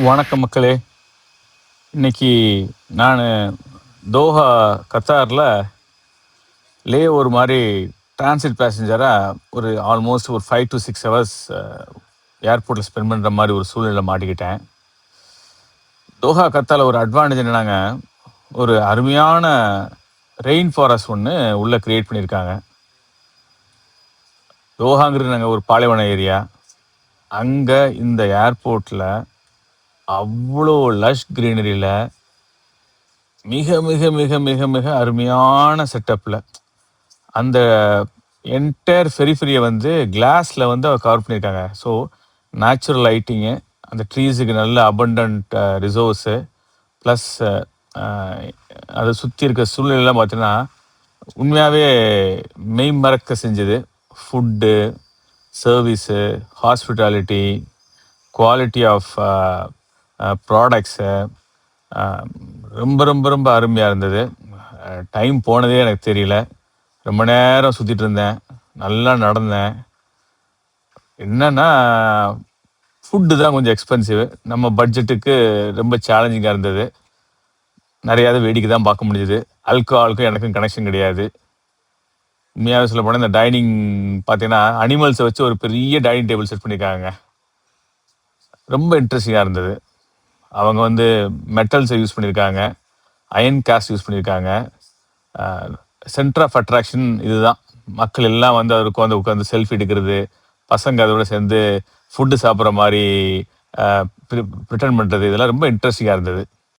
வணக்கம் மக்களே. இன்னைக்கு நான் தோஹா கத்தாரில் ஒரு மாதிரி டிரான்சிட் பேசஞ்சராக ஒரு ஆல்மோஸ்ட் ஒரு 5 to 6 hours ஏர்போர்ட்டில் ஸ்பெண்ட் பண்ணுற மாதிரி ஒரு சூழ்நிலை மாட்டிக்கிட்டேன். தோஹா கத்தாரில் ஒரு அட்வான்டேஜ் என்னன்னாங்க, ஒரு அருமையான ரெயின் ஃபாரஸ்ட் ஒன்று உள்ளே க்ரியேட் பண்ணியிருக்காங்க. தோஹாங்கிறது நாங்கள் ஒரு பாலைவன ஏரியா. அங்கே இந்த ஏர்போர்ட்டில் அவ்வளோ லஷ் க்ரீனரியில் மிக மிக மிக மிக மிக அருமையான செட்டப்பில் அந்த என்டையர் ஃபெரிஃபெரியை வந்து கிளாஸில் வந்து கவர் பண்ணியிருக்காங்க. ஸோ நேச்சுரல் லைட்டிங்கு, அந்த ட்ரீஸுக்கு நல்ல அபண்டன்ட் ரிசோர்ஸு, ப்ளஸ் அதை சுற்றி இருக்க சூழ்நிலைலாம் பார்த்தீங்கன்னா உண்மையாகவே மெய் மறக்க செஞ்சது. Food, service, hospitality, quality of products ரொம்ப ரொம்ப ரொம்ப அருமையாக இருந்தது. டைம் போனதே எனக்கு தெரியல. ரொம்ப நேரம் சுற்றிட்டு இருந்தேன், நல்லா நடந்தேன். என்னன்னா ஃபுட்டு தான் கொஞ்சம் எக்ஸ்பென்சிவ், நம்ம பட்ஜெட்டுக்கு ரொம்ப சேலஞ்சிங்காக இருந்தது. நிறையாவது வேடிக்கை தான் பார்க்க முடிஞ்சுது. ஆல்கோஹாலுக்கும் எனக்கும் கனெக்ஷன் கிடையாது. உண்மையாகவே சொல்ல போனால் இந்த டைனிங் பார்த்தீங்கன்னா அனிமல்ஸை வச்சு ஒரு பெரிய டைனிங் டேபிள் செட் பண்ணியிருக்காங்க. ரொம்ப இன்ட்ரெஸ்டிங்காக இருந்தது. அவங்க வந்து மெட்டல்ஸை யூஸ் பண்ணியிருக்காங்க, அயன் கேஸ்ட் யூஸ் பண்ணியிருக்காங்க. சென்டர் ஆஃப் அட்ராக்ஷன் இதுதான். மக்கள் எல்லாம் வந்து அவருக்கு வந்து உட்காந்து செல்ஃபி எடுக்கிறது, பசங்க அதோட சேர்ந்து ஃபுட்டு சாப்பிட்ற மாதிரி ப்ரிட்டன் பண்ணுறது, இதெல்லாம் ரொம்ப இன்ட்ரெஸ்டிங்காக இருந்தது.